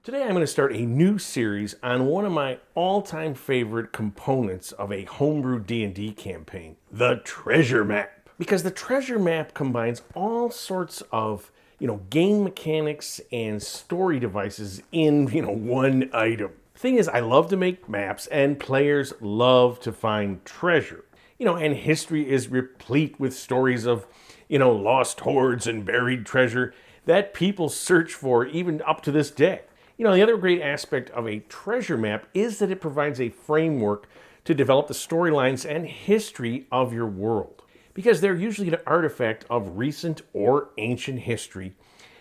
Today I'm going to start a new series on one of my all-time favorite components of a homebrew D&D campaign, the treasure map. Because the treasure map combines all sorts of, game mechanics and story devices in, one item. The thing is, I love to make maps and players love to find treasure. And history is replete with stories of, lost hordes and buried treasure that people search for even up to this day. The other great aspect of a treasure map is that it provides a framework to develop the storylines and history of your world. Because they're usually an artifact of recent or ancient history.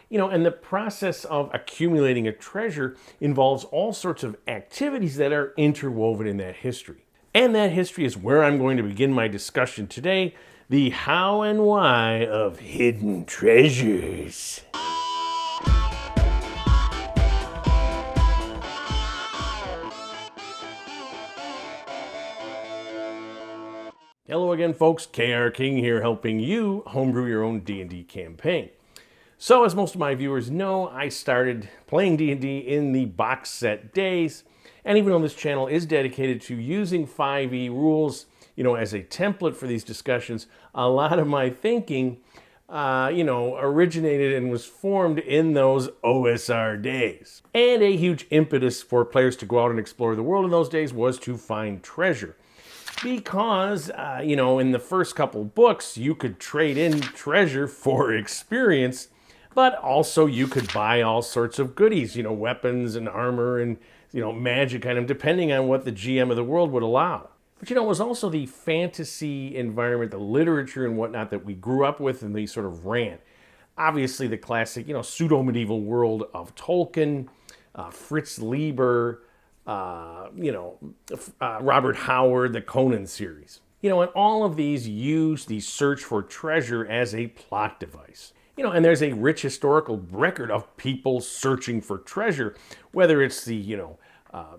And the process of accumulating a treasure involves all sorts of activities that are interwoven in that history. And that history is where I'm going to begin my discussion today, the how and why of hidden treasures. Hello again, folks. KR King here, helping you homebrew your own D&D campaign. So, as most of my viewers know, I started playing D&D in the box set days, and even though this channel is dedicated to using 5e rules, as a template for these discussions, a lot of my thinking, originated and was formed in those OSR days. And a huge impetus for players to go out and explore the world in those days was to find treasure. Because, in the first couple books, you could trade in treasure for experience, but also you could buy all sorts of goodies, weapons and armor and, magic item, depending on what the GM of the world would allow. But, it was also the fantasy environment, the literature and whatnot that we grew up with and they sort of ran. Obviously, the classic, pseudo-medieval world of Tolkien, Fritz Leiber, Robert Howard, the Conan series. And all of these use the search for treasure as a plot device. And there's a rich historical record of people searching for treasure, whether it's the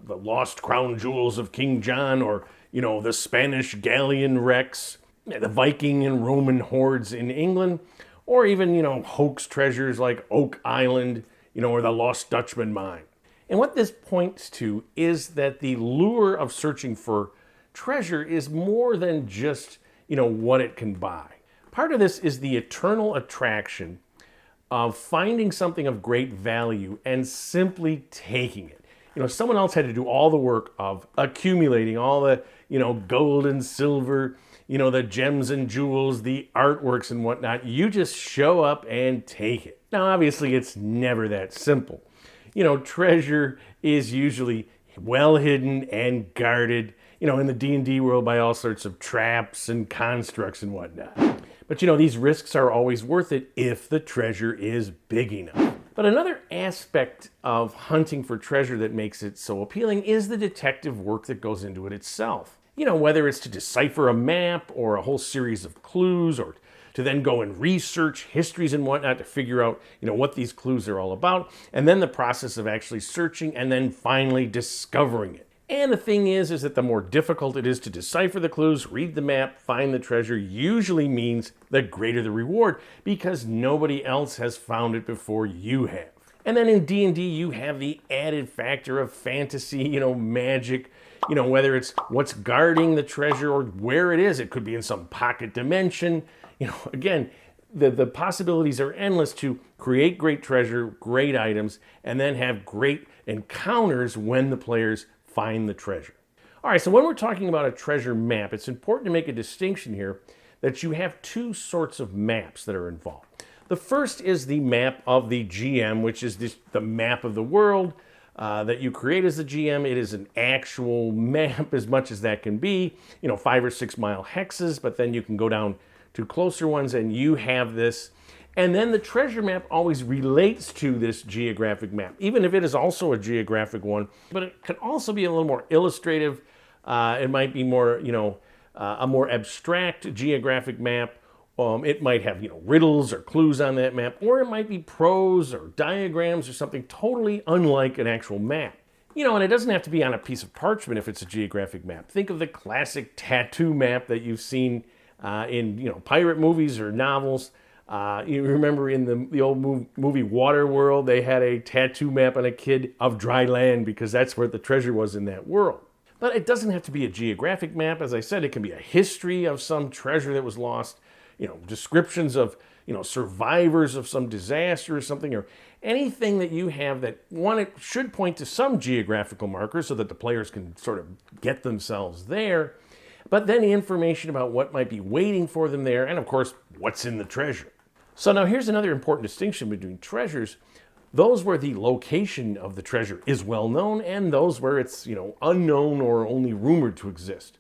lost crown jewels of King John or, the Spanish galleon wrecks, the Viking and Roman hordes in England, or even, hoax treasures like Oak Island, or the Lost Dutchman mine. And what this points to is that the lure of searching for treasure is more than just, what it can buy. Part of this is the eternal attraction of finding something of great value and simply taking it. Someone else had to do all the work of accumulating all the, gold and silver, the gems and jewels, the artworks and whatnot. You just show up and take it. Now, obviously, it's never that simple. Treasure is usually well hidden and guarded, in the D&D world by all sorts of traps and constructs and whatnot. But, these risks are always worth it if the treasure is big enough. But another aspect of hunting for treasure that makes it so appealing is the detective work that goes into it itself. Whether it's to decipher a map or a whole series of clues or to then go and research histories and whatnot to figure out, what these clues are all about, and then the process of actually searching and then finally discovering it. And the thing is that the more difficult it is to decipher the clues, read the map, find the treasure, usually means the greater the reward, because nobody else has found it before you have. And then in D&D, you have the added factor of fantasy, magic, whether it's what's guarding the treasure or where it is. It could be in some pocket dimension. Again, the possibilities are endless to create great treasure, great items, and then have great encounters when the players find the treasure. All right, so when we're talking about a treasure map, it's important to make a distinction here that you have two sorts of maps that are involved. The first is the map of the GM, which is the map of the world that you create as the GM. It is an actual map as much as that can be, 5 or 6 mile hexes, but then you can go down to closer ones and you have this. And then the treasure map always relates to this geographic map, even if it is also a geographic one, but it can also be a little more illustrative. It might be more, a more abstract geographic map. It might have, riddles or clues on that map, or it might be prose or diagrams or something totally unlike an actual map. And it doesn't have to be on a piece of parchment if it's a geographic map. Think of the classic tattoo map that you've seen in, pirate movies or novels. You remember in the old movie Waterworld, they had a tattoo map on a kid of dry land because that's where the treasure was in that world. But it doesn't have to be a geographic map. As I said, it can be a history of some treasure that was lost, descriptions of, survivors of some disaster or something, or anything that you have that, one, it should point to some geographical marker so that the players can sort of get themselves there, but then the information about what might be waiting for them there, and of course, what's in the treasure. So now here's another important distinction between treasures. Those where the location of the treasure is well known, and those where it's, unknown or only rumored to exist.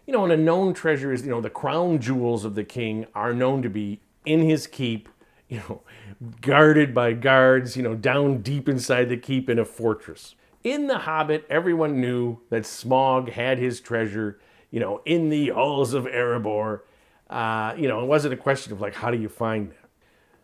And a known treasure is, the crown jewels of the king are known to be in his keep, guarded by guards, down deep inside the keep in a fortress. In The Hobbit, everyone knew that Smaug had his treasure, in the halls of Erebor. It wasn't a question of how do you find that?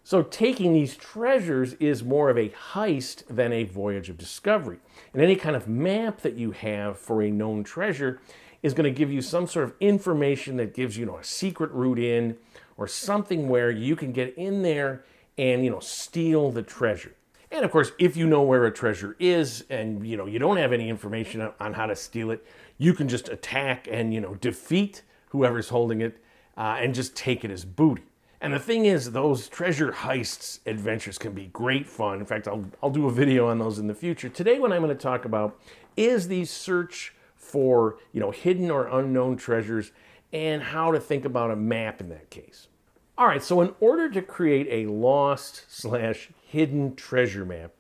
So taking these treasures is more of a heist than a voyage of discovery. And any kind of map that you have for a known treasure is going to give you some sort of information that gives you, a secret route in, or something where you can get in there and, steal the treasure. And of course, if you know where a treasure is and, you don't have any information on how to steal it, you can just attack and, defeat whoever's holding it and just take it as booty. And the thing is, those treasure heists adventures can be great fun. In fact, I'll do a video on those in the future. Today, what I'm going to talk about is the search for, hidden or unknown treasures and how to think about a map in that case. All right, so in order to create a lost/hidden treasure map,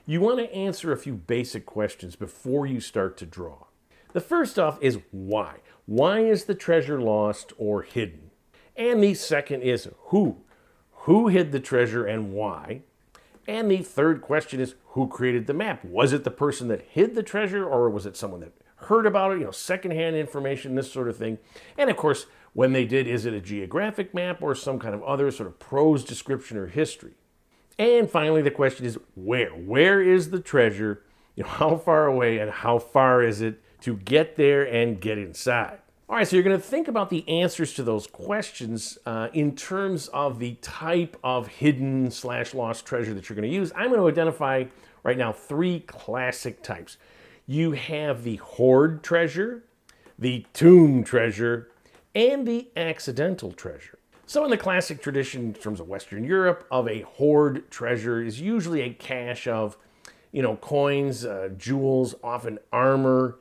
you want to answer a few basic questions before you start to draw. The first off is why? Why is the treasure lost or hidden? And the second is who? Who hid the treasure and why? And the third question is who created the map? Was it the person that hid the treasure, or was it someone that heard about it, secondhand information, this sort of thing? And of course, when they did, is it a geographic map or some kind of other sort of prose description or history? And finally, the question is where? Where is the treasure? How far away and how far is it to get there and get inside? All right, so you're going to think about the answers to those questions in terms of the type of hidden/lost treasure that you're going to use. I'm going to identify right now 3 classic types. You have the horde treasure, the tomb treasure, and the accidental treasure. So in the classic tradition in terms of Western Europe, of a horde treasure is usually a cache of, coins, jewels, often armor,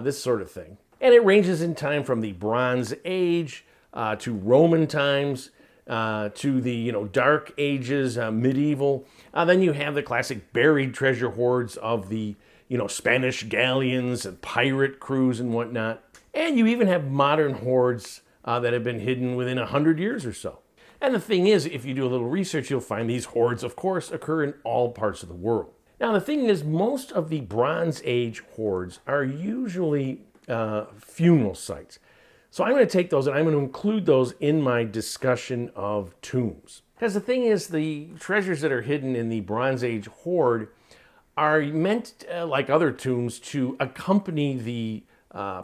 this sort of thing. And it ranges in time from the Bronze Age to Roman times to the Dark Ages, medieval. Then you have the classic buried treasure hoards of the Spanish galleons and pirate crews and whatnot. And you even have modern hoards that have been hidden within 100 years or so. And the thing is, if you do a little research, you'll find these hoards, of course, occur in all parts of the world. Now, the thing is, most of the Bronze Age hoards are usually funeral sites. So I'm going to take those and I'm going to include those in my discussion of tombs. Because the thing is, the treasures that are hidden in the Bronze Age hoard are meant, like other tombs, to accompany the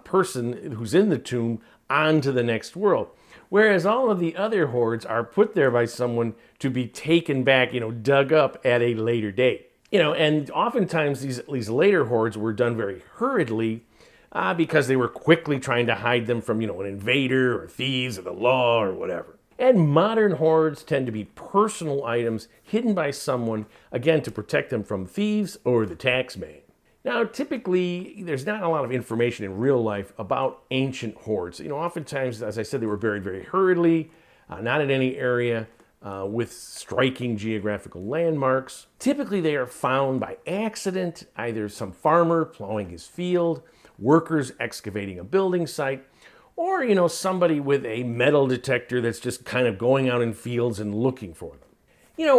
person who's in the tomb on to the next world. Whereas all of the other hoards are put there by someone to be taken back, dug up at a later date. And oftentimes these later hoards were done very hurriedly, because they were quickly trying to hide them from, an invader or thieves or the law or whatever. And modern hoards tend to be personal items hidden by someone, again, to protect them from thieves or the tax man. Now, typically, there's not a lot of information in real life about ancient hoards. Oftentimes, as I said, they were buried very hurriedly, not in any area with striking geographical landmarks. Typically, they are found by accident, either some farmer plowing his field, workers excavating a building site, or, somebody with a metal detector that's just kind of going out in fields and looking for them.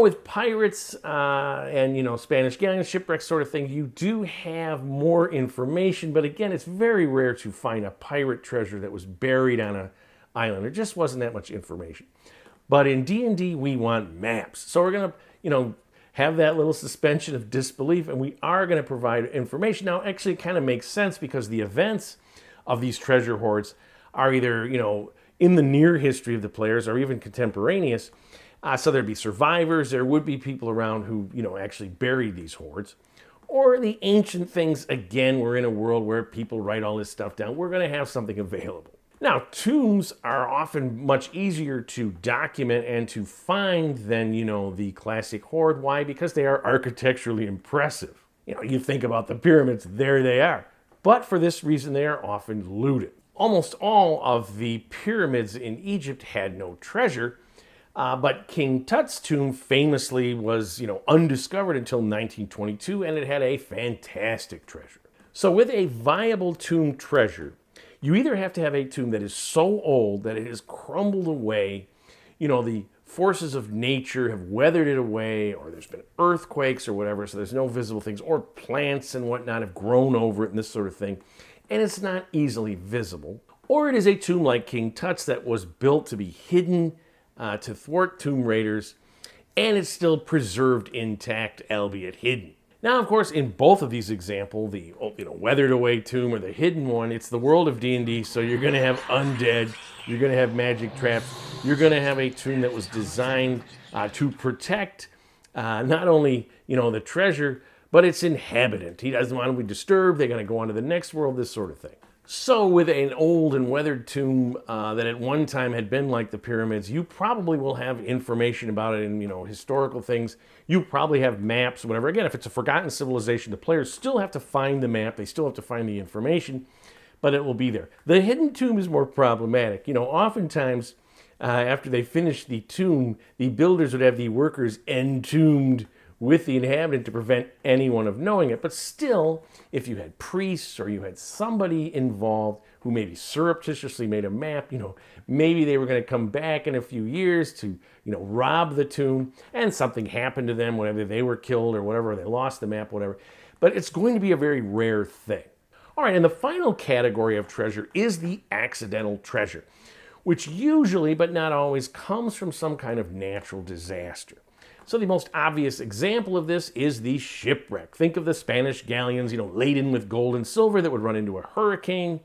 With pirates and, Spanish galleon shipwrecks sort of thing, you do have more information, but again, it's very rare to find a pirate treasure that was buried on an island. There just wasn't that much information. But in D&D, we want maps. So we're going to, have that little suspension of disbelief, and we are going to provide information. Now, actually, it kind of makes sense because the events of these treasure hoards are either, in the near history of the players or even contemporaneous. So there'd be survivors, there would be people around who, actually buried these hordes. Or the ancient things, again, we're in a world where people write all this stuff down. We're going to have something available. Now, tombs are often much easier to document and to find than, the classic horde. Why? Because they are architecturally impressive. You think about the pyramids, there they are. But for this reason, they are often looted. Almost all of the pyramids in Egypt had no treasure, but King Tut's tomb famously was, undiscovered until 1922, and it had a fantastic treasure. So with a viable tomb treasure, you either have to have a tomb that is so old that it has crumbled away, the forces of nature have weathered it away, or there's been earthquakes or whatever, so there's no visible things, or plants and whatnot have grown over it and this sort of thing, and it's not easily visible. Or it is a tomb like King Tut's that was built to be hidden, to thwart tomb raiders, and it's still preserved intact, albeit hidden. Now, of course, in both of these examples, the weathered away tomb or the hidden one, it's the world of D&D, so you're going to have undead, you're going to have magic traps, you're going to have a tomb that was designed to protect not only the treasure, but its inhabitant. He doesn't want to be disturbed, they're going to go on to the next world, this sort of thing. So with an old and weathered tomb that at one time had been like the pyramids, you probably will have information about it in, historical things. You probably have maps, whatever. Again, if it's a forgotten civilization, the players still have to find the map. They still have to find the information, but it will be there. The hidden tomb is more problematic. Oftentimes, after they finish the tomb, the builders would have the workers entombed with the inhabitant to prevent anyone of knowing it. But still, if you had priests or you had somebody involved who maybe surreptitiously made a map, maybe they were going to come back in a few years to, rob the tomb, and something happened to them, whether they were killed or whatever, they lost the map, whatever. But it's going to be a very rare thing. All right, and the final category of treasure is the accidental treasure, which usually, but not always, comes from some kind of natural disaster. So the most obvious example of this is the shipwreck. Think of the Spanish galleons, laden with gold and silver that would run into a hurricane,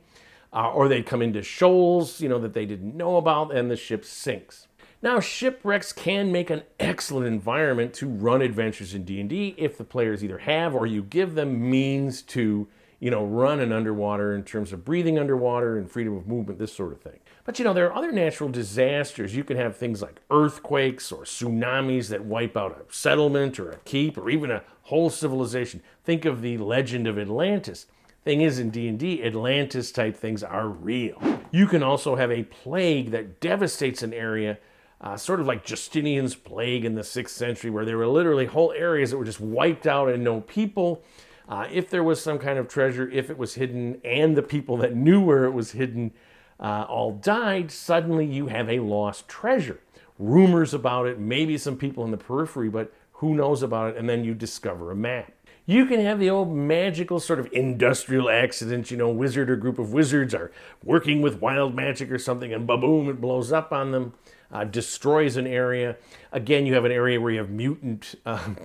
or they'd come into shoals, that they didn't know about, and the ship sinks. Now, shipwrecks can make an excellent environment to run adventures in D&D if the players either have or you give them means to, run in underwater in terms of breathing underwater and freedom of movement, this sort of thing. But there are other natural disasters. You can have things like earthquakes or tsunamis that wipe out a settlement or a keep or even a whole civilization. Think of the legend of Atlantis. Thing is, in D&D, Atlantis type things are real. You can also have a plague that devastates an area, sort of like Justinian's plague in the 6th century, where there were literally whole areas that were just wiped out and no people. If there was some kind of treasure, if it was hidden, and the people that knew where it was hidden all died, suddenly you have a lost treasure. Rumors about it, maybe some people in the periphery, but who knows about it, and then you discover a map. You can have the old magical sort of industrial accident, wizard or group of wizards are working with wild magic or something, and ba-boom, it blows up on them, destroys an area. Again, you have an area where you have mutant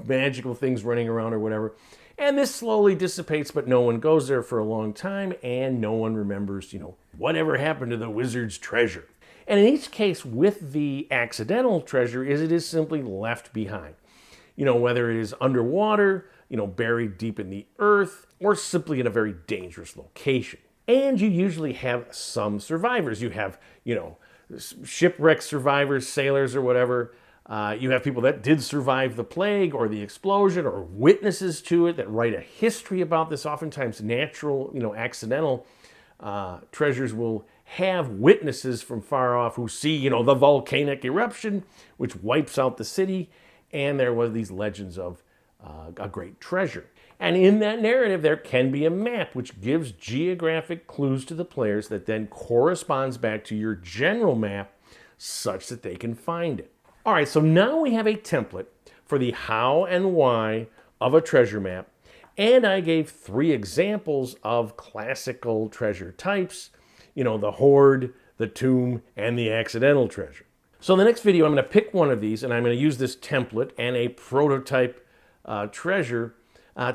magical things running around or whatever. And this slowly dissipates, but no one goes there for a long time, and no one remembers, whatever happened to the wizard's treasure. And in each case with the accidental treasure it is simply left behind. Whether it is underwater, buried deep in the earth, or simply in a very dangerous location. And you usually have some survivors. You have, shipwreck survivors, sailors or whatever. You have people that did survive the plague or the explosion or witnesses to it that write a history about this. Oftentimes natural, accidental treasures will have witnesses from far off who see, the volcanic eruption, which wipes out the city. And there was these legends of a great treasure. And in that narrative, there can be a map which gives geographic clues to the players that then corresponds back to your general map such that they can find it. All right, so now we have a template for the how and why of a treasure map, and I gave 3 examples of classical treasure types, the horde, the tomb, and the accidental treasure. So in the next video, I'm going to pick one of these, and I'm going to use this template and a prototype treasure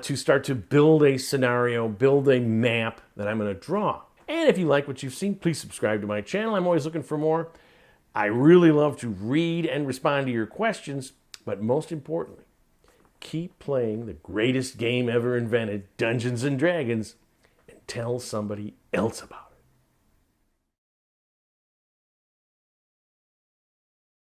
to start to build a scenario, build a map that I'm going to draw. And if you like what you've seen, please subscribe to my channel. I'm always looking for more. I really love to read and respond to your questions, but most importantly, keep playing the greatest game ever invented, Dungeons and Dragons, and tell somebody else about it.